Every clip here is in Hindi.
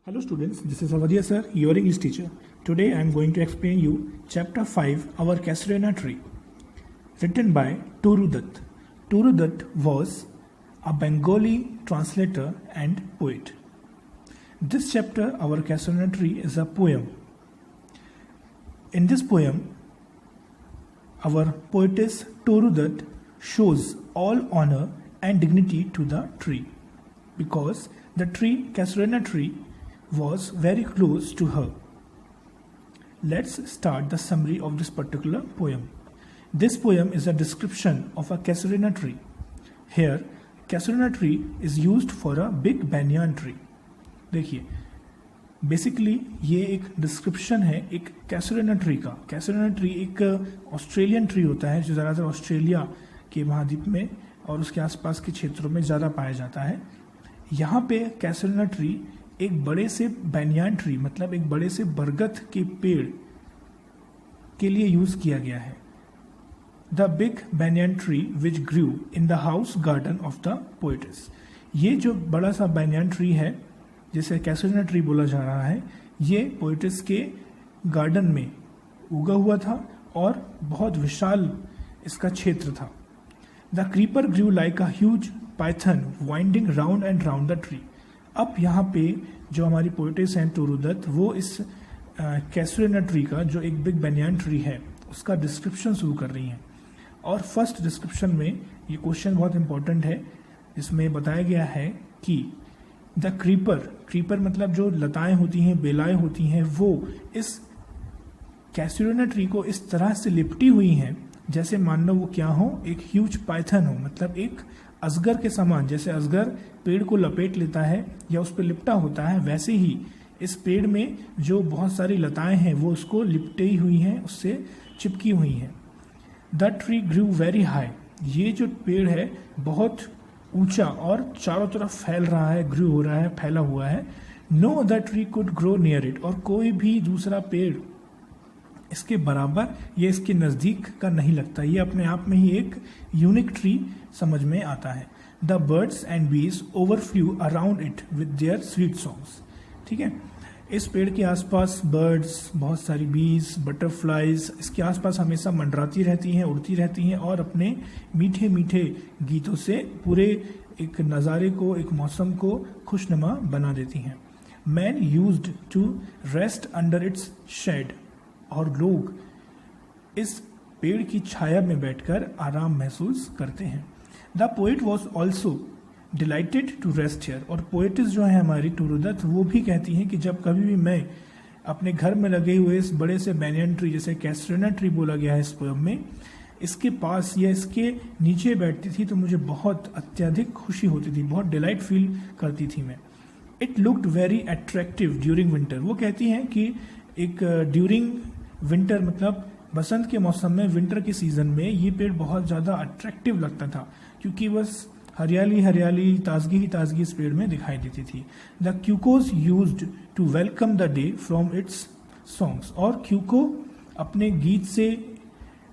Hello students, this is Avadia sir, your English teacher. Today I am going to explain you chapter 5, Our Casuarina Tree, written by Turu Dutt. Turu Dutt was a Bengali translator and poet. This chapter, Our Casuarina Tree, is a poem. In this poem, our poetess Turu Dutt shows all honor and dignity to the tree because the tree, Casuarina tree, was very close to her. Let's start the summary of this particular poem. This poem is a description of a casuarina tree. Here, casuarina tree is used for a big banyan tree. देखिए, बेसिकली ये एक डिस्क्रिप्शन है एक कैसुरिना ट्री का. कैसुरिना ट्री एक ऑस्ट्रेलियन ट्री होता है जो ज़्यादातर ऑस्ट्रेलिया के महाद्वीप में और उसके आसपास के क्षेत्रों में ज़्यादा पाया जाता है. यहाँ पे कैसुरिना ट्री एक बड़े से बैनियान ट्री मतलब एक बड़े से बरगद के पेड़ के लिए यूज किया गया है. The big banyan tree which grew in the house garden of the poetess. ये जो बड़ा सा बैनियान ट्री है जिसे कैसुरिना ट्री बोला जा रहा है, ये पोएटेस के गार्डन में उगा हुआ था और बहुत विशाल इसका क्षेत्र था. The creeper grew like a huge python winding round and round the tree. अब यहाँ पे जो हमारी पोएटेस हैं तुरु दत्त, वो इस कैसुरिना ट्री का जो एक बिग बैनियान ट्री है उसका डिस्क्रिप्शन शुरू कर रही हैं. और फर्स्ट डिस्क्रिप्शन में ये क्वेश्चन बहुत इंपॉर्टेंट है जिसमें बताया गया है कि द क्रीपर मतलब जो लताएं होती हैं, बेलाएं होती हैं, वो इस कैसुरिना ट्री को इस तरह से लिपटी हुई हैं जैसे मान लो वो क्या हो, एक ह्यूज पाइथन हो, मतलब एक अजगर के समान. जैसे अजगर पेड़ को लपेट लेता है या उस पर लिपटा होता है, वैसे ही इस पेड़ में जो बहुत सारी लताएं हैं वो उसको लिपटी हुई हैं, उससे चिपकी हुई हैं. The tree grew very high. ये जो पेड़ है बहुत ऊंचा और चारों तरफ फैल रहा है, ग्रू हो रहा है, फैला हुआ है. No other tree could grow near it. और कोई भी दूसरा पेड़ इसके बराबर या इसके नज़दीक का नहीं लगता. ये अपने आप में ही एक यूनिक ट्री समझ में आता है. The birds and bees overflew around it with their sweet songs. ठीक है, इस पेड़ के आसपास बर्ड्स, बहुत सारी बीज, बटरफ्लाइज इसके आसपास हमेशा मंडराती रहती हैं, उड़ती रहती हैं और अपने मीठे मीठे गीतों से पूरे एक नज़ारे को, एक मौसम को खुशनुमा बना देती हैं. Man used to rest under its shade. और लोग इस पेड़ की छाया में बैठकर आराम महसूस करते हैं. The poet was also delighted to rest here. और पोएटिस जो है हमारी तुरु दत्त, वो भी कहती हैं कि जब कभी भी मैं अपने घर में लगे हुए इस बड़े से बैनियन ट्री, जैसे कैसुरिना ट्री बोला गया है इस पोएम में, इसके पास या इसके नीचे बैठती थी तो मुझे बहुत अत्यधिक खुशी होती थी, बहुत डिलाइट फील करती थी मैं. It looked very attractive during winter. वो कहती हैं कि एक ड्यूरिंग विंटर मतलब बसंत के मौसम में, विंटर के सीजन में ये पेड़ बहुत ज़्यादा अट्रैक्टिव लगता था क्योंकि बस हरियाली हरियाली, ताजगी ही ताजगी इस पेड़ में दिखाई देती थी. The cuckoos used to welcome the day from its songs. और क्यूको अपने गीत से,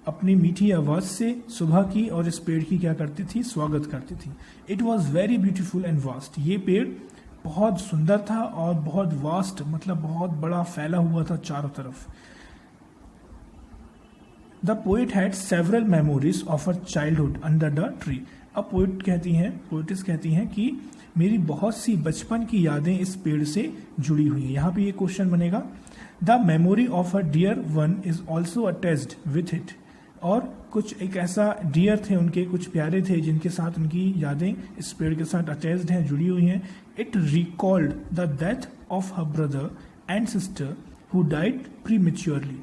अपनी मीठी आवाज़ से सुबह की और इस पेड़ की क्या करती थी, स्वागत करती थी. It was very beautiful and vast. ये पेड़ बहुत सुंदर था और बहुत वास्ट मतलब बहुत बड़ा फैला हुआ था चारों तरफ. The poet had several memories of her childhood under the tree. अब पोएटिस कहती हैं कि मेरी बहुत सी बचपन की यादें इस पेड़ से जुड़ी हुई हैं. यहाँ पे ये क्वेश्चन बनेगा, the memory of a dear one is also attached with it. और कुछ एक ऐसा डियर थे उनके, कुछ प्यारे थे जिनके साथ उनकी यादें इस पेड़ के साथ अटैच्ड हैं, जुड़ी हुई हैं. It recalled the death of her brother and sister who died prematurely.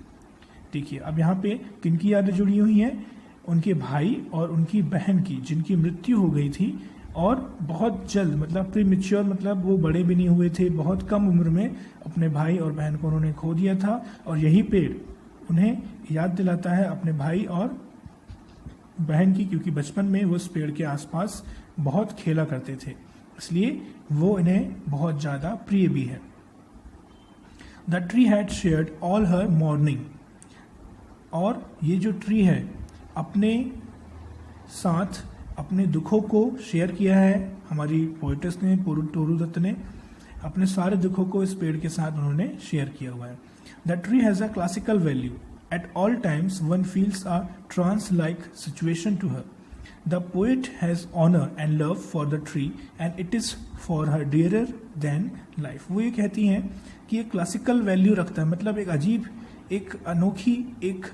देखिए, अब यहाँ पे किनकी यादें जुड़ी हुई हैं, उनके भाई और उनकी बहन की जिनकी मृत्यु हो गई थी और बहुत जल्द, मतलब प्रीमेच्योर मतलब वो बड़े भी नहीं हुए थे, बहुत कम उम्र में अपने भाई और बहन को उन्होंने खो दिया था. और यही पेड़ उन्हें याद दिलाता है अपने भाई और बहन की, क्योंकि बचपन में वो इस पेड़ के आसपास बहुत खेला करते थे, इसलिए वो इन्हें बहुत ज़्यादा प्रिय भी है. The tree had shared all her morning. और ये जो ट्री है अपने साथ अपने दुखों को शेयर किया है हमारी पोएटिस ने, तुरु दत्त ने. अपने सारे दुखों को इस पेड़ के साथ उन्होंने शेयर किया हुआ है। The tree has a classical value, at all times one feels a trance like situation to her. The poet has honour and love for the tree and it is for her dearer than life. वो ये कहती हैं कि ये क्लासिकल वैल्यू रखता है, मतलब एक अजीब, एक अनोखी, एक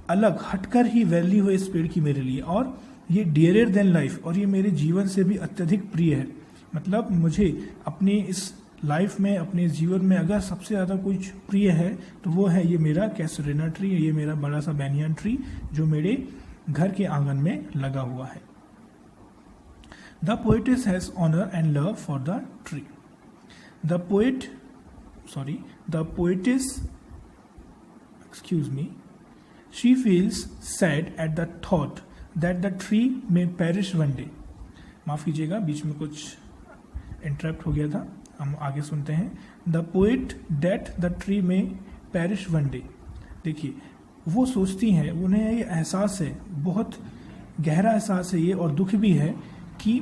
अलग हटकर ही वैल्यू है इस पेड़ की मेरे लिए, और ये डियरर देन लाइफ, और ये मेरे जीवन से भी अत्यधिक प्रिय है। मतलब मुझे अपनी इस लाइफ में, अपने जीवन में अगर सबसे ज़्यादा कुछ प्रिय है तो वो है ये मेरा कैसुरेना ट्री, ये मेरा बड़ा सा बैनियन ट्री जो मेरे घर के आंगन में लगा हुआ है। The poetess has honour and love for the tree. The poetess, excuse me, she feels sad at the thought that the tree may perish one day. माफ कीजिएगा, बीच में कुछ इंटरप्ट हो गया था, हम आगे सुनते हैं। द पोएट डेट the tree may perish one day. देखिए, वो सोचती हैं, उन्हें ये एहसास है, बहुत गहरा एहसास है ये, और दुख भी है कि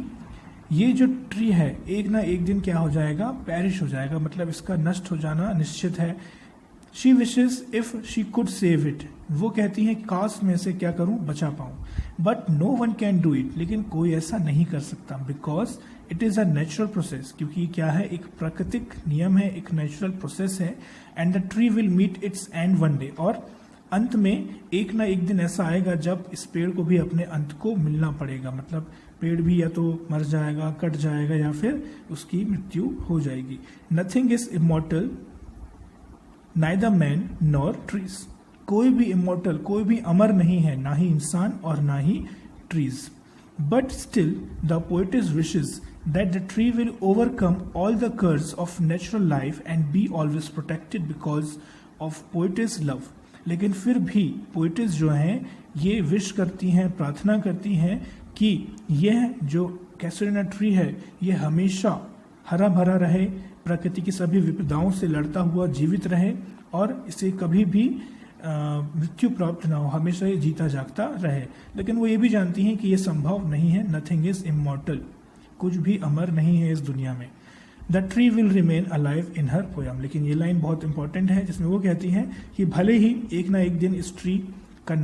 ये जो ट्री है एक ना एक दिन क्या हो जाएगा, पेरिश हो जाएगा, मतलब इसका नष्ट हो जाना निश्चित है। She wishes if she could save it. वो कहती हैं काश मैं इसे क्या करूं, बचा पाऊं। But no one can do it, लेकिन कोई ऐसा नहीं कर सकता। Because it is a natural process, क्योंकि क्या है, एक प्राकृतिक नियम है, एक नेचुरल प्रोसेस है। And the tree will meet its end one day, और अंत में एक ना एक दिन ऐसा आएगा जब इस पेड़ को भी अपने अंत को मिलना पड़ेगा। मतलब पेड़ भी या तो मर जाएगा, कट जाएगा, या फिर उसकी मृत्यु हो जाएगी। Nothing is immortal, neither man nor trees. कोई भी इमॉर्टल, कोई भी अमर नहीं है, ना ही इंसान और ना ही trees. But still the poetess wishes that the tree will overcome all the curse of natural life and be always protected because of poetess love. लेकिन फिर भी पोएटिस जो हैं ये विश करती हैं, प्रार्थना करती हैं कि यह जो कैसुरेना ट्री है ये हमेशा हरा भरा रहे, प्रकृति की सभी विपदाओं से लड़ता हुआ जीवित रहे, और इसे कभी भी मृत्यु प्राप्त ना हो, हमेशा ये जीता जागता रहे। लेकिन वो ये भी जानती हैं कि ये संभव नहीं है। नथिंग इज इमॉर्टल, कुछ भी अमर नहीं है इस दुनिया में। The tree will remain alive in her poem. लेकिन ये लाइन बहुत इंपॉर्टेंट है, जिसमें वो कहती हैं कि भले ही एक ना एक दिन इस ट्री का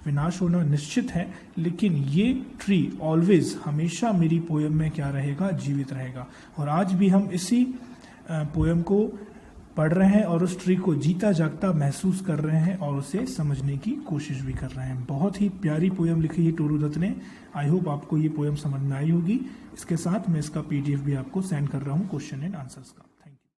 विनाश होना निश्चित है, लेकिन ये ट्री ऑलवेज, हमेशा मेरी पोयम में क्या रहेगा, जीवित रहेगा। और आज भी हम इसी पोयम को पढ़ रहे हैं और उस ट्री को जीता जागता महसूस कर रहे हैं और उसे समझने की कोशिश भी कर रहे हैं। बहुत ही प्यारी पोयम लिखी है टूरू दत्त ने। आई होप आपको ये पोयम समझ में आई होगी। इसके साथ मैं इसका PDF भी आपको सेंड कर रहा हूँ क्वेश्चन एंड आंसर्स का।